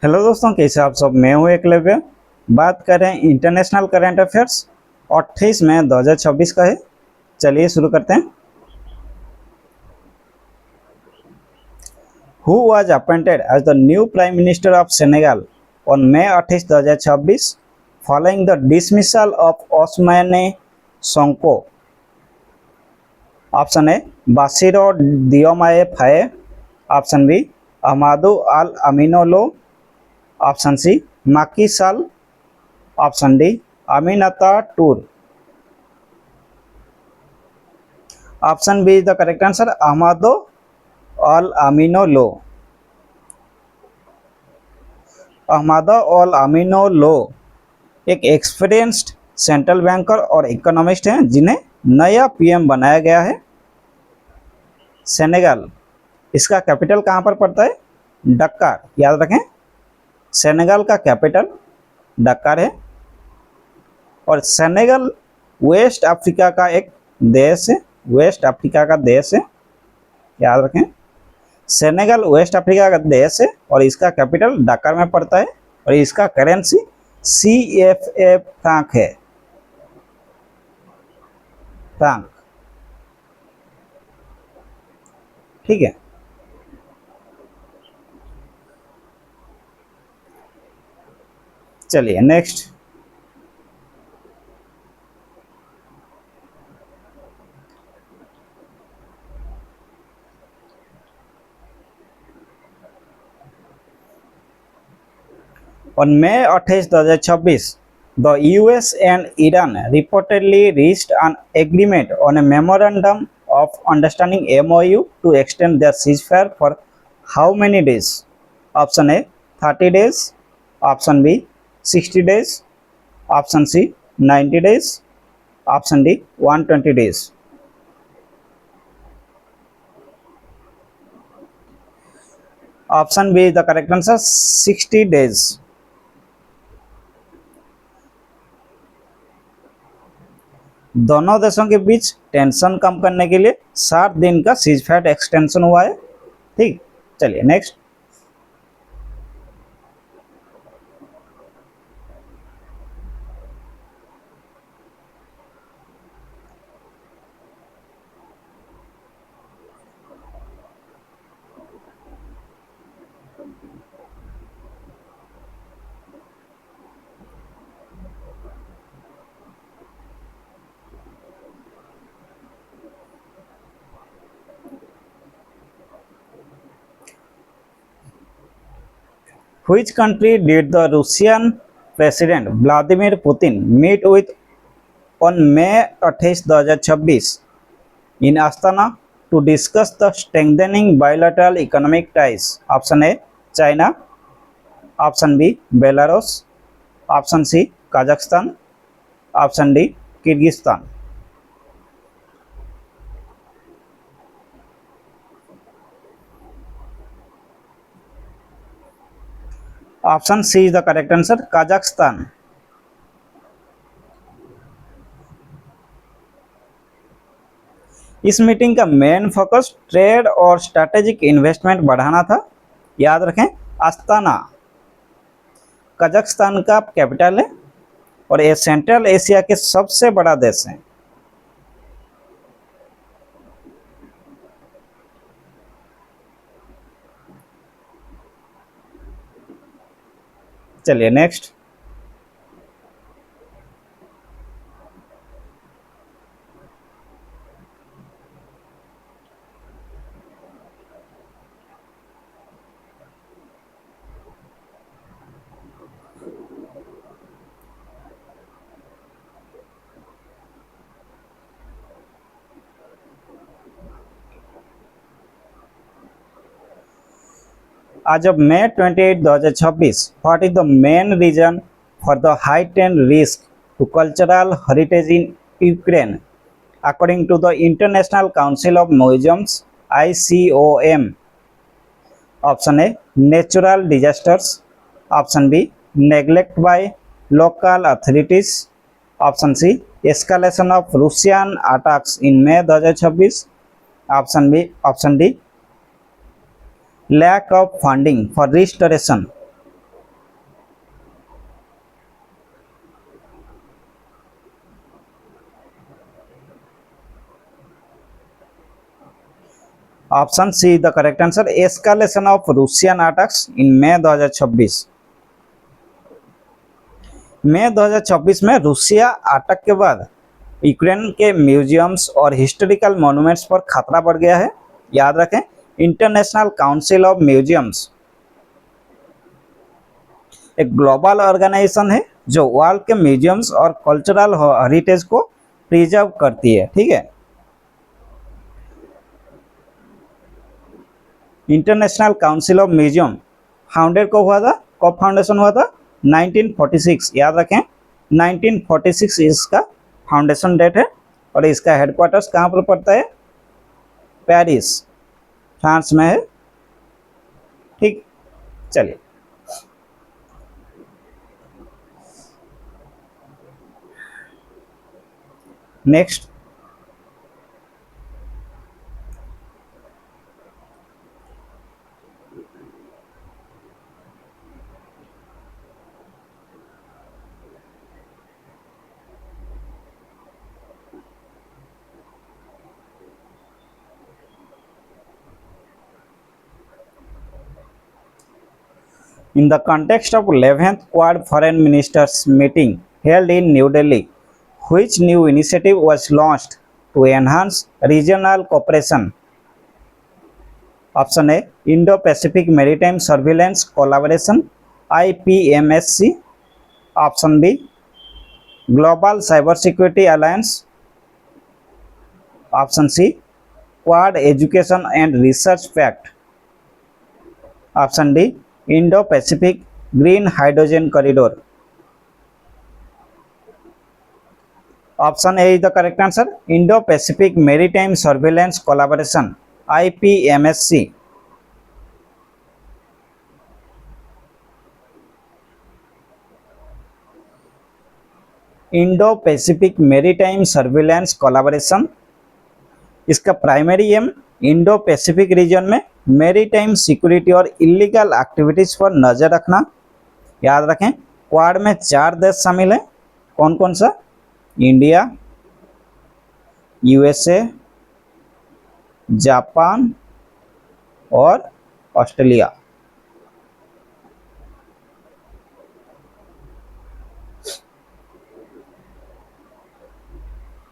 Hello दोस्तों, कैसे आप सब। मैं हूं एकलव्य। बात कर रहे हैं इंटरनेशनल करंट अफेयर्स 28 मई 2026 का है। चलिए शुरू करते हैं। Who was appointed as the new prime minister of Senegal on May 28, 2026 following the dismissal of Ousmane Sonko. Option A Bassirou Diomaye Faye, option B Ahmadou Al Aminou Lo, option C Macky Sall, option D Aminata Toure. Option B is the correct answer, Ahmadou Al Aminou Lo. Ahmadou Al Aminou Lo एक experienced central banker और economist हैं जिन्हें नया PM बनाया गया है। Senegal, इसका capital कहाँ पर पड़ता है? डक्कार। याद रखें, सेनेगल का कैपिटल डक्कार है। और सेनेगल वेस्ट अफ्रीका का एक देश है, वेस्ट अफ्रीका का देश है। याद रखें, सेनेगल वेस्ट अफ्रीका का देश है और इसका कैपिटल डक्कार में पड़ता है और इसका करेंसी CFA फ्रांक है। फ्रांक, ठीक है। चलिए next. On May 28, 2026, the US and Iran reportedly reached an agreement on a memorandum of understanding MOU to extend their ceasefire for how many days? Option A 30 days, option B 60 days, option C 90 days, option D 120 days. Option B is the correct answer, 60 days. दोनों देशों के बीच tension कम करने के लिए 60 दिन का ceasefire extension हुआ है। ठीक, चलिए next. Which country did the Russian President Vladimir Putin meet with on May 28, 2026 in Astana to discuss the strengthening bilateral economic ties? Option A China, option B Belarus, option C Kazakhstan, option D Kyrgyzstan. Option C is the correct answer, Kazakhstan. इस meeting का main focus trade और strategic investment बढ़ाना था। याद रखें, Astana Kazakhstan का capital है और ये सेंट्रल एशिया के सबसे बड़ा देश है। चलिए next. As of May 28, 2026, what is the main reason for the heightened risk to cultural heritage in Ukraine, according to the International Council of Museums (ICOM)? Option A natural disasters, option B neglect by local authorities, option C escalation of Russian attacks in May 2026, option D lack of funding for restoration. Option C the correct answer, escalation of Russian attacks in May 2026। May 2026 में Russia attack के बाद Ukraine के museums और historical monuments पर खतरा बढ़ गया है। याद रखें, इंटरनेशनल काउंसिल ऑफ म्यूजियम्स एक ग्लोबल ऑर्गेनाइजेशन है जो वर्ल्ड के म्यूजियम्स और कल्चरल हेरिटेज को प्रिजर्व करती है। ठीक है, international council of museum founded कब हुआ था, कब फाउंडेशन हुआ था? 1946। याद रखें, 1946 इसका फाउंडेशन डेट है और इसका हेडक्वार्टर्स कहाँ पर पड़ता है? पेरिस, फ्रांस में है। ठीक, चलिए next. In the context of 11th Quad Foreign Ministers meeting held in New Delhi, which new initiative was launched to enhance regional cooperation? Option A, Indo-Pacific Maritime Surveillance Collaboration IPMSC. Option B, Global Cybersecurity Alliance. Option C, Quad Education and Research Pact. Option D, Indo-Pacific Green Hydrogen Corridor. Option A is the correct answer, Indo-Pacific Maritime Surveillance Collaboration IPMSC. Indo-Pacific Maritime Surveillance Collaboration, इसका primary aim Indo Pacific region में maritime security और illegal activities पर नजर रखना। याद रखें, quad में 4 देश शामिल हैं। कौन कौन सा? इंडिया, यूएसए, जापान और ऑस्ट्रेलिया।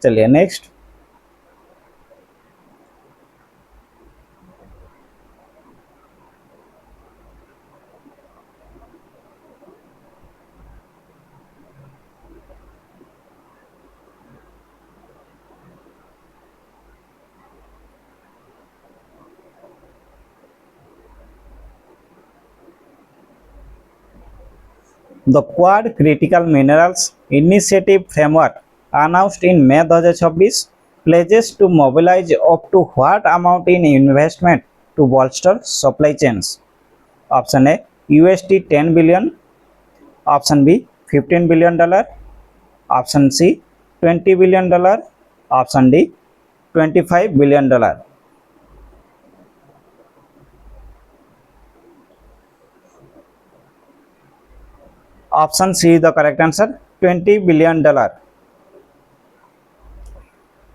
चलिए next. The Quad Critical Minerals Initiative Framework announced in May 2026 pledges to mobilize up to what amount in investment to bolster supply chains? Option A, USD 10 billion. Option B, $15 billion. Option C, $20 billion. Option D, $25 billion. Option C the correct answer, $20 billion.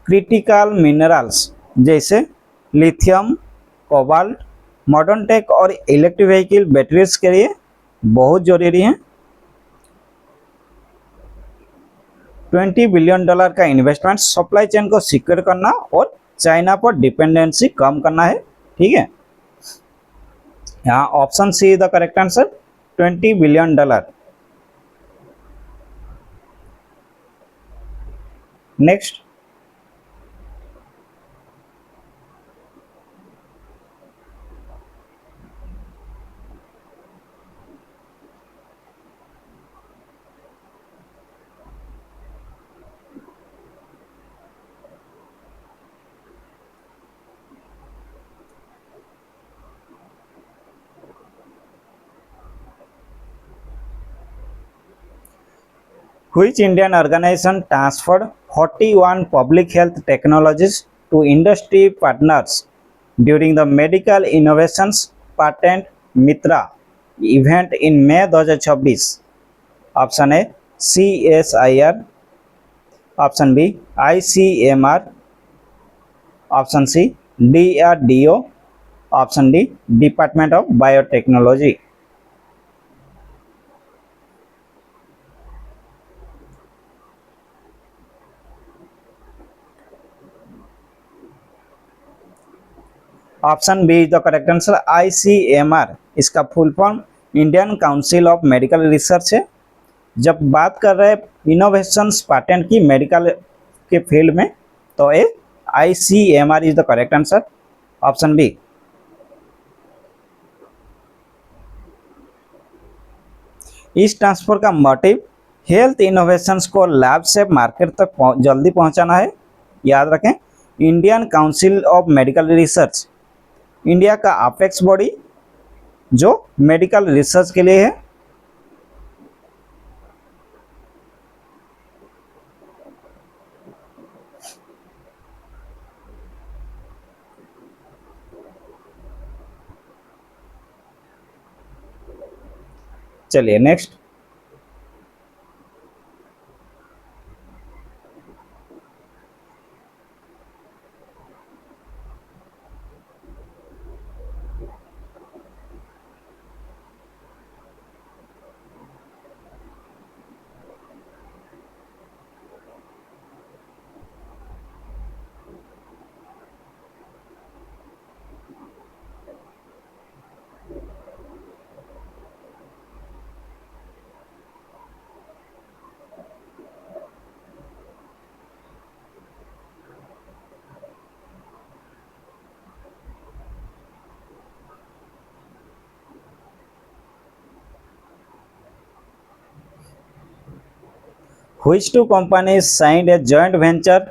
Critical minerals जैसे lithium, cobalt, modern take और electric vehicle batteries के लिए बहुत जरूरी है। $20 billion का investment supply chain को secure करना और चाइना पर डिपेंडेंसी कम करना है। ठीक है, यहाँ option C the correct answer, $20 billion. Next. Which Indian organization transferred 41 public health technologies to industry partners during the Medical Innovations Patent Mitra event in May 2026? Option A, CSIR. Option B, ICMR. Option C, DRDO. Option D Department of Biotechnology. Option B is the correct answer. ICMR इसका full form Indian Council of Medical Research है। जब बात कर रहे हैं innovations patent की medical के field में, तो ये ICMR is the correct answer, option B. इस ट्रांसफर का मोटिव हेल्थ इनोवेशंस को लैब से मार्केट तक जल्दी पहुंचाना है। याद रखें, Indian Council of Medical Research India का अपेक्स बॉडी जो मेडिकल रिसर्च के लिए है। चलिए next. Which two companies signed a joint venture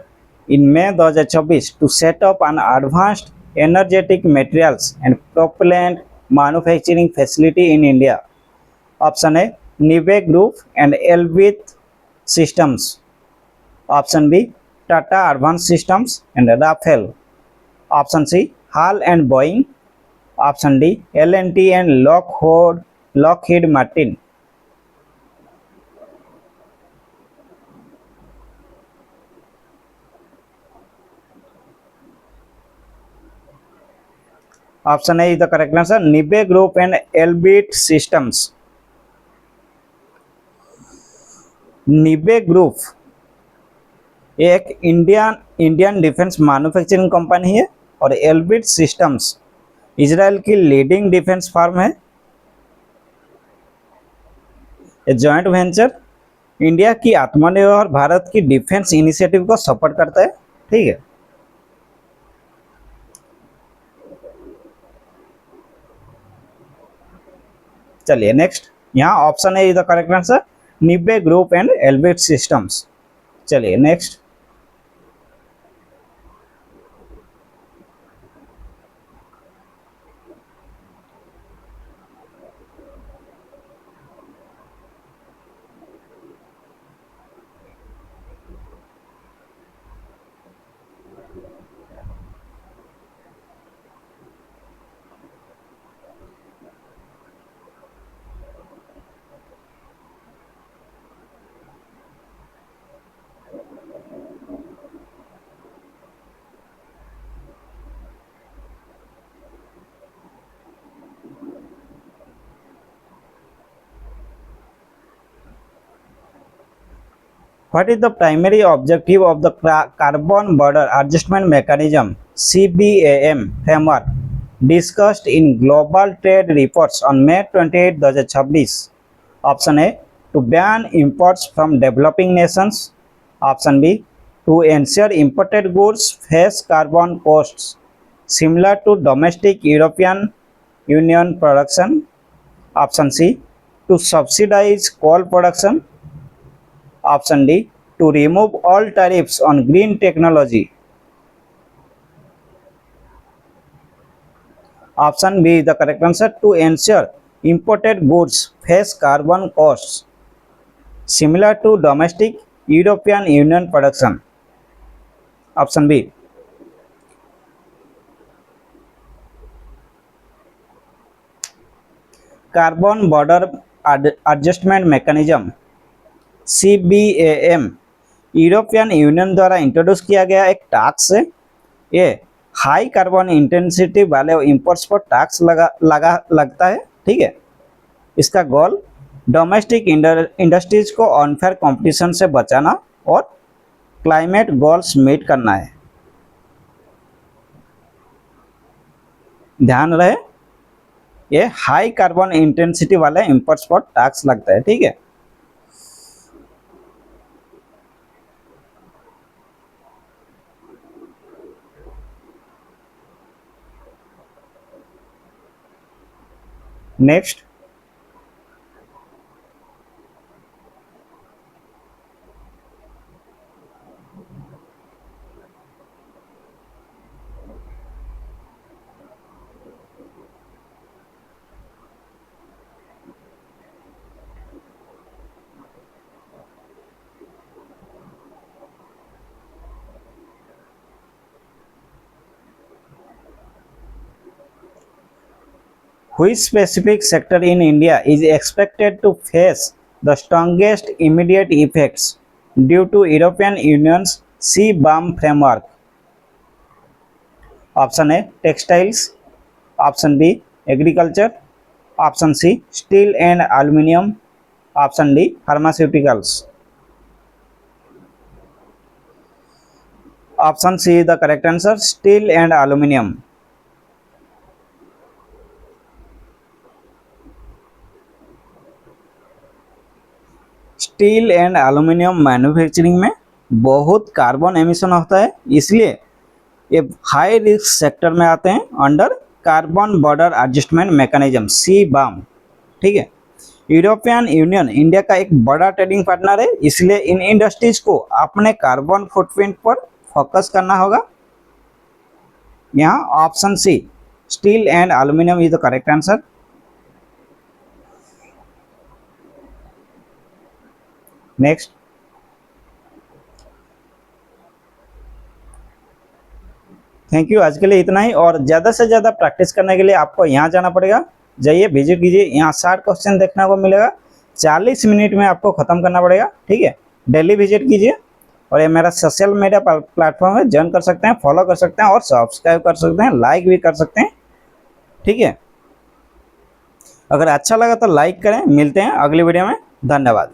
in May 2024 to set up an advanced energetic materials and propellant manufacturing facility in India? Option A Nive Group and Elbit Systems. Option B Tata Advanced Systems and Rafael. Option C Hall and Boeing. Option D L&T and Lockheed Martin. Option A is the correct answer, निबे group and Elbit systems. निबे group एक Indian defence manufacturing company है और Elbit systems Israel की leading defence firm है। ये joint venture India की आत्मनिर्भर भारत की defence initiative को सपोर्ट करता है। ठीक है, चलिए नेक्स्ट। यहाँ ऑप्शन है is the correct answer, निबे group and Elbit systems. चलिए next. What is the primary objective of the Carbon Border Adjustment Mechanism (CBAM) framework discussed in Global Trade Reports on May 28, 2026? Option A to ban imports from developing nations. Option B to ensure imported goods face carbon costs similar to domestic European Union production. Option C to subsidize coal production. Option D to remove all tariffs on green technology. Option B is the correct answer, to ensure imported goods face carbon costs similar to domestic European Union production. Option B. Carbon border adjustment mechanism CBAM European union द्वारा introduce किया गया एक tax है। ये high carbon intensity वाले imports पर tax लगता है, ठीक है। इसका गोल डोमेस्टिक इंडस्ट्रीज को अनफेयर कंपटीशन से बचाना और क्लाइमेट गोल्स मीट करना है। ध्यान रहे, ये हाई कार्बन इंटेंसिटी वाले इंपोर्ट्स पर टैक्स लगता है, ठीक है। Next, which specific sector in India is expected to face the strongest immediate effects due to European Union's CBAM framework? Option A textiles, option B agriculture, option C steel and aluminium, option D pharmaceuticals. Option C is the correct answer, steel and aluminium. Steel and aluminium manufacturing में बहुत carbon emission होता है, इसलिए ये high risk sector में आते हैं under carbon border adjustment mechanism CBAM, ठीक है। यूरोपियन यूनियन इंडिया का एक बड़ा ट्रेडिंग पार्टनर है, इसलिए इन इंडस्ट्रीज को अपने कार्बन फुटप्रिंट पर फोकस करना होगा। यहाँ option C steel and aluminium is the correct answer. Next, thank you. आज के लिए इतना ही, और ज़्यादा से ज़्यादा प्रैक्टिस करने के लिए आपको यहाँ जाना पड़ेगा। जाइए विजिट कीजिए, यहाँ 60 क्वेश्चन देखने को मिलेगा, 40 मिनट में आपको ख़त्म करना पड़ेगा, ठीक है। डेली विजिट कीजिए, और ये मेरा सोशल मीडिया प्लेटफॉर्म है, ज्वाइन कर सकते हैं, फॉलो कर सकते हैं और सब्सक्राइब कर सकते हैं, लाइक भी कर सकते हैं, ठीक है। अगर अच्छा लगा तो लाइक करें। मिलते हैं अगली वीडियो में, धन्यवाद।